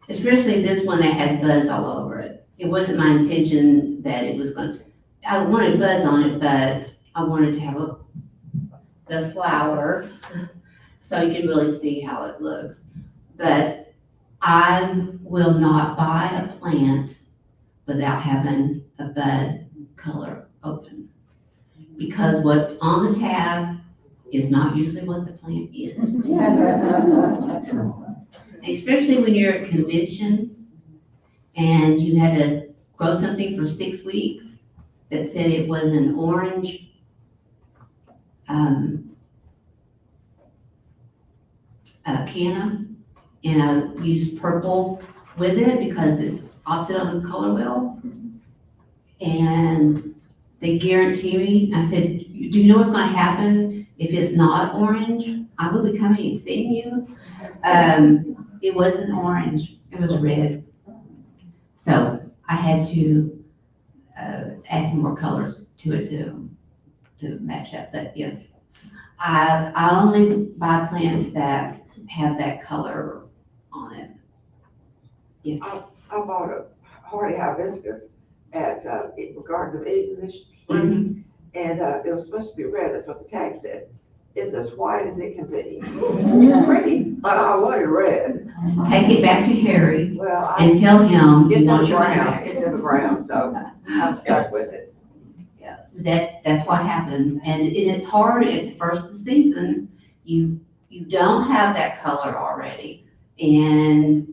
Speaker 2: especially this one that has buds all over it. It wasn't my intention that it was I wanted buds on it, but I wanted to have the flower so you can really see how it looks. But I will not buy a plant without having a bud color open. Because what's on the tab is not usually what the plant is. Especially when you're at convention and you had to grow something for 6 weeks that said it was an orange canna, and I used purple with it because it's opposite on the color wheel. And they guarantee me, I said, do you know what's gonna happen if it's not orange? I will be coming and seeing you. It wasn't orange, it was red. So I had to add some more colors to it to match up, but yes. I only buy plants that have that color on it. Yes.
Speaker 3: I bought a hardy hibiscus at Garden of Eden this spring, and it was supposed to be red, that's what the tag said. It's as white as it can be. It's pretty, but I wanted red.
Speaker 2: Take it back to Harry
Speaker 3: Well,
Speaker 2: and tell him
Speaker 3: it's
Speaker 2: you
Speaker 3: in
Speaker 2: want
Speaker 3: the
Speaker 2: your money
Speaker 3: brown,
Speaker 2: back.
Speaker 3: it's in the brown, so I'm stuck with it.
Speaker 2: Yeah, that's what happened, and it's hard at the first of the season. You don't have that color already, and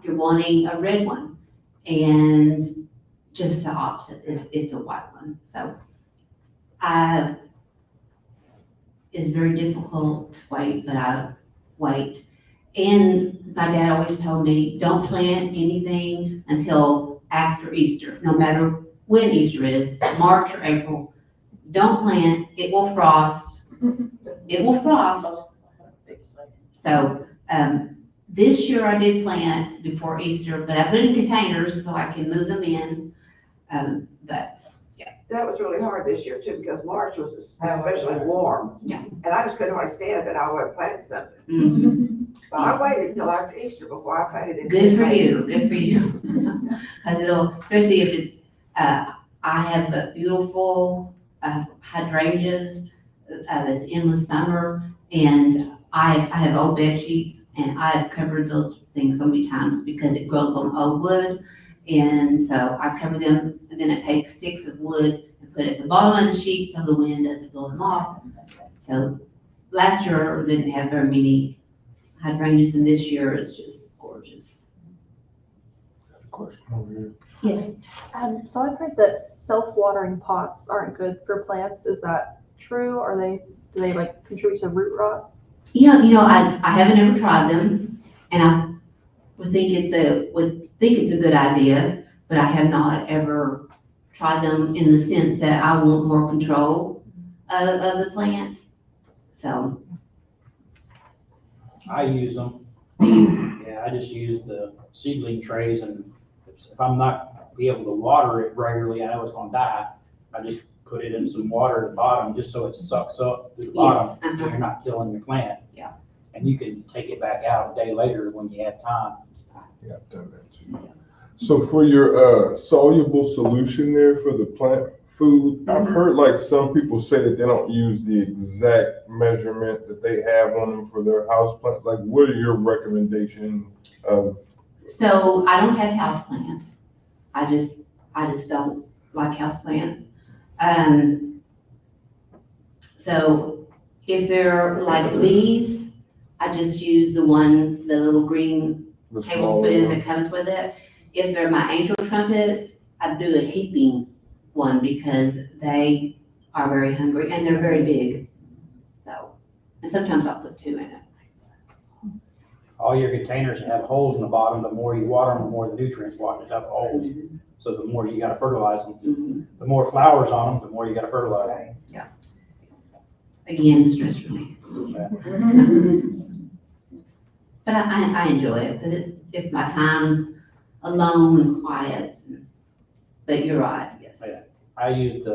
Speaker 2: you're wanting a red one, and just the opposite is a white one. So it's very difficult to wait, but I wait. And my dad always told me, don't plant anything until after Easter, no matter when Easter is, March or April. Don't plant, it will frost. It will frost. So, this year I did plant before Easter, but I put it in containers so I can move them in. But
Speaker 3: That was really hard this year too, because March was especially warm.
Speaker 2: Yeah.
Speaker 3: And I just couldn't understand that I would plant something. But I waited until after Easter before I planted it.
Speaker 2: good for you, good for you. Because it'll, especially if it's, I have a beautiful hydrangeas that's in the summer, and I have old bed sheets, and I've covered those things so many times because it grows on old wood. And so I cover them, and then I take sticks of wood and put it at the bottom of the sheet so the wind doesn't blow them off. So last year we didn't have very many hydrangeas, and this year it's just gorgeous.
Speaker 6: Question over here.
Speaker 2: Yes.
Speaker 12: So I've heard that self-watering pots aren't good for plants. Is that true? Do they like contribute to root rot?
Speaker 2: I haven't ever tried them, and I would think it's a good idea, but I have not ever tried them in the sense that I want more control of the plant. So.
Speaker 9: I use them. Yeah, I just use the seedling trays, and if I'm not be able to water it regularly, I know it's gonna die. I just put it in some water at the bottom, just so it sucks up to the
Speaker 2: Yes,
Speaker 9: bottom,
Speaker 2: uh-huh.
Speaker 9: so you're not killing your plant.
Speaker 2: Yeah.
Speaker 9: And you can take it back out a day later when you have time.
Speaker 6: Yeah, I've done that too. So for your soluble solution there for the plant food, I've heard like some people say that they don't use the exact measurement that they have on them for their house plants. Like, what are your recommendations of?
Speaker 2: So I don't have houseplants. I just don't like houseplants. So if they're like these, I just use the little green
Speaker 6: The
Speaker 2: tablespoon
Speaker 6: smaller
Speaker 2: that comes with it. If they're my angel trumpets, I do a heaping one because they are very hungry and they're very big. So, and sometimes I'll put 2 in it.
Speaker 9: All your containers have holes in the bottom. The more you water them, the more the nutrients wash up holes. So the more you gotta fertilize them.
Speaker 2: Mhm.
Speaker 9: The more flowers on them, the more you gotta fertilize them.
Speaker 2: Again, stress relief.
Speaker 9: Yeah.
Speaker 2: But I enjoy it because it's my time alone and quiet. But you're right, yes.
Speaker 9: I used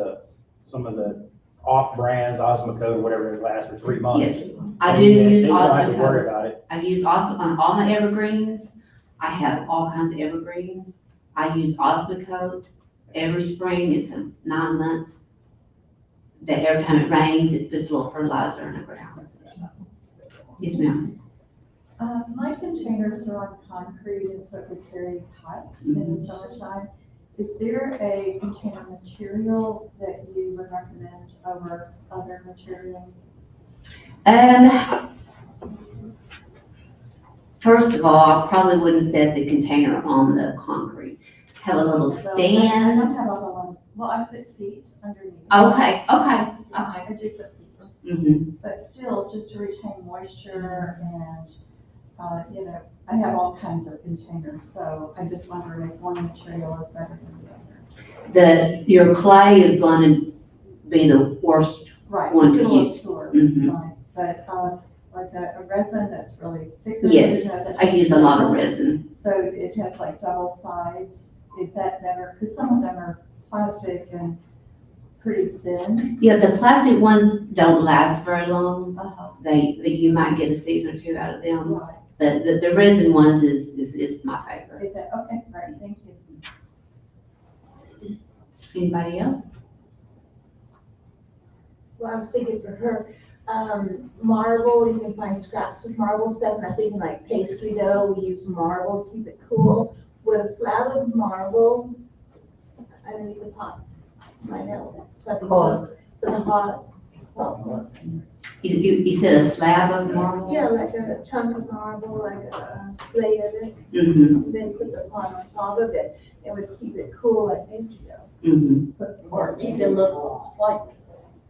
Speaker 9: some of the off brands, Osmocote, whatever, it lasts for 3 months.
Speaker 2: Yes, I do
Speaker 9: And
Speaker 2: use
Speaker 9: you don't have to worry
Speaker 2: Osmocote.
Speaker 9: about it.
Speaker 2: I use Osmocote on all my evergreens. I have all kinds of evergreens. I use Osmocote every spring. It's 9 months. That every time it rains, it puts a little fertilizer in the ground. Yes, ma'am.
Speaker 10: My containers are on concrete, and so it gets very hot in the summertime. Is there a container material that you would recommend over other materials?
Speaker 2: First of all, I probably wouldn't set the container on the concrete. Have a little
Speaker 10: So,
Speaker 2: stand.
Speaker 10: I don't have all the, well, I put feet underneath.
Speaker 2: Okay.
Speaker 10: I do put feet,
Speaker 2: Mm-hmm.
Speaker 10: but still, just to retain moisture and, I have all kinds of containers, so I'm just wondering if one material is better than the other.
Speaker 2: Your clay is going to be the worst.
Speaker 10: Right,
Speaker 2: One
Speaker 10: it's
Speaker 2: to
Speaker 10: gonna
Speaker 2: use.
Speaker 10: absorb,
Speaker 2: Mhm.
Speaker 10: right, but, like a resin that's really thick.
Speaker 2: Yes, I use a lot of resin.
Speaker 10: So it has like double sides, is that better? Because some of them are plastic and pretty thin.
Speaker 2: Yeah, the plastic ones don't last very long.
Speaker 10: Uh-huh.
Speaker 2: You might get a season or two out of them.
Speaker 10: Right,
Speaker 2: But the resin ones is my favorite.
Speaker 10: is that, okay, right, thank you.
Speaker 2: Anybody else?
Speaker 7: Well, I was thinking for her, marble, you can find scraps of marble stuff, and I'm thinking like pastry dough, we use marble, to keep it cool, with a slab of marble underneath the pot. I know, something for the hot.
Speaker 2: You said a slab of marble?
Speaker 7: Yeah, like a chunk of marble, like a slate of it,
Speaker 2: Mm-hmm,
Speaker 7: then put the pot on top of it, it would keep it cool like pastry dough.
Speaker 2: mm-hmm.
Speaker 5: Or keep them little slight.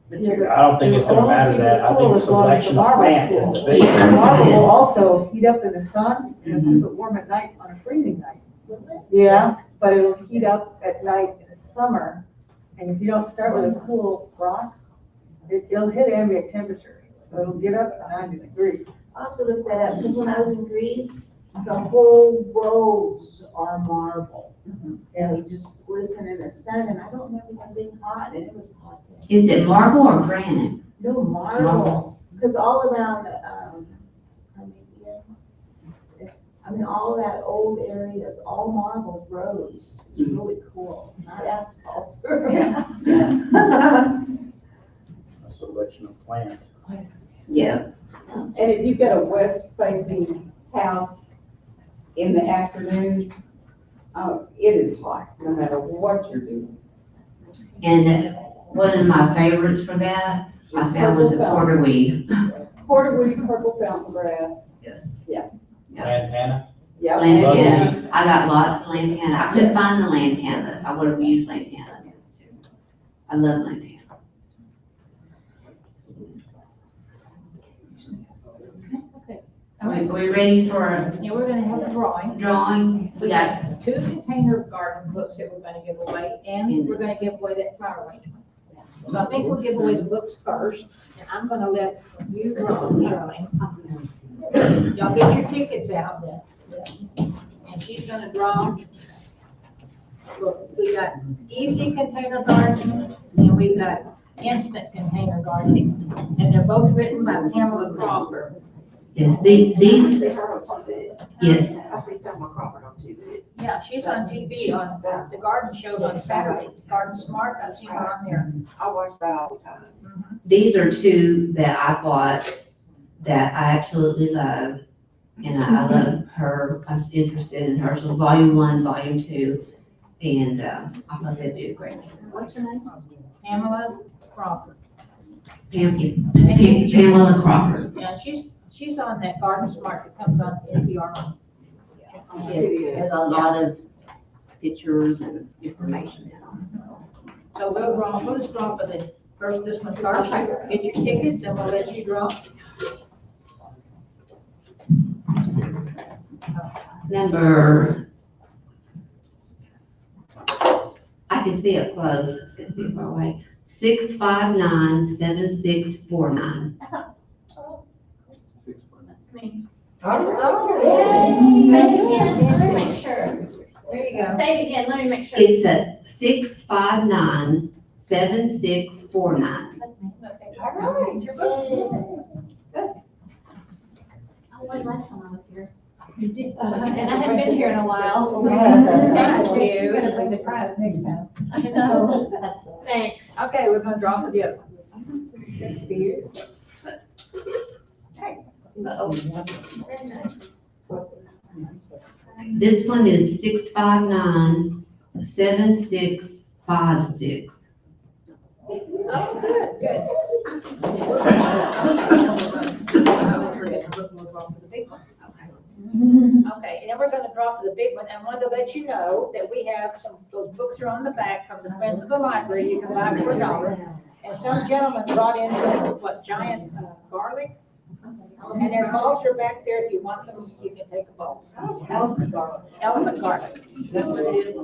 Speaker 9: I don't think it's gonna matter that. I think selection of plant is the biggest.
Speaker 2: Yeah.
Speaker 4: Marble will
Speaker 2: Yes.
Speaker 4: also heat up in the sun and keep it warm at night on a freezing night. Yeah, but it'll heat up at night in the summer, and if you don't start with a cool rock, it'll hit ambient temperature. So it'll get up to 90 degrees.
Speaker 7: I'll have to look that up, because when I was in Greece, the whole roads are marble. And they just glisten in the sun, and I don't remember them being hot, and it was hot.
Speaker 2: Is it marble or granite?
Speaker 7: No, marble, because all around, Armenia, all that old area is all marble roads. It's really cool, not asphalt.
Speaker 9: A selection of plant.
Speaker 2: Yeah.
Speaker 11: And if you've got a west-facing house in the afternoons, it is hot, no matter what you're doing.
Speaker 2: And one of my favorites for that, I found was a porterweed.
Speaker 11: Porterweed, purple fountain grass.
Speaker 2: Yes.
Speaker 9: Lantana.
Speaker 11: Yeah.
Speaker 2: Lantana. I got lots of lantana. I couldn't find the lantana. I would have used lantana. I love lantana. Are we ready for
Speaker 1: Yeah, we're gonna have a drawing.
Speaker 2: a drawing? We got,
Speaker 1: 2 container garden books that we're gonna give away, and we're gonna give away that flower arrangement. So I think we'll give away the books first, and I'm gonna let you draw, Charlene. Y'all get your tickets out then. And she's gonna draw. Look, we got easy container garden, and we've got instance in hanger gardening, and they're both written by Pamela Crawford.
Speaker 2: Yes, these,
Speaker 3: See her on TV.
Speaker 2: yes,
Speaker 3: I see Pamela Crawford on TV.
Speaker 1: Yeah, she's on TV on the garden shows on Saturday. Garden Smart, I've seen her on there.
Speaker 3: I watch that all the time.
Speaker 2: these are two that I bought that I absolutely love. And I love her, I was interested in her, so volume 1, volume 2, and I thought that'd be a great.
Speaker 1: What's her name? Pamela Crawford.
Speaker 2: Pamela Crawford.
Speaker 1: Yeah, she's on that Garden Smart that comes on NPR.
Speaker 2: There's a lot of pictures and information in them.
Speaker 1: So we'll just draw for the first, this one first. Get your tickets and we'll let you draw.
Speaker 2: Number, I can see it close, let's see far away, 6597649.
Speaker 1: That's me.
Speaker 13: Say it again, let me make sure.
Speaker 1: There you go.
Speaker 13: Say it again, let me make sure.
Speaker 2: It's a 6597649.
Speaker 13: That's me. Okay. All right, you're both. Good. Oh, when last time I was here? And I haven't been here in a while.
Speaker 1: Thank you. Better bring the prize next time.
Speaker 13: I know. Thanks.
Speaker 1: Okay, we're gonna draw for the other one.
Speaker 2: This one is 6597656.
Speaker 1: Oh, good, good. Okay, and then we're gonna draw for the big one, and wanted to let you know that we have those books are on the back from the Friends of the Library, you can buy for $1. And some gentleman brought in giant garlic, and their bulbs are back there, if you want them, you can take a bulb. Elephant garlic. Elephant garlic, that's what it is.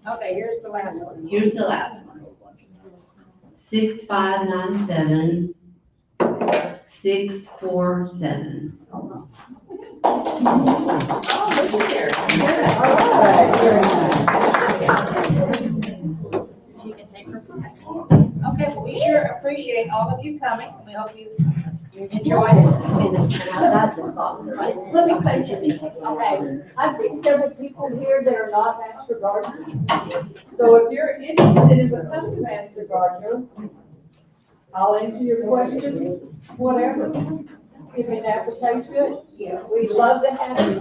Speaker 1: Okay, here's the last one.
Speaker 2: Here's the last one. 6597647.
Speaker 1: She can take her time. Okay, well, we sure appreciate all of you coming. We hope you enjoy it.
Speaker 11: Let me say something. Okay, I see several people here that are not master gardeners. So if you're interested in becoming a master gardener, I'll answer your questions, whatever. Give you an application. Yeah, we'd love to have you.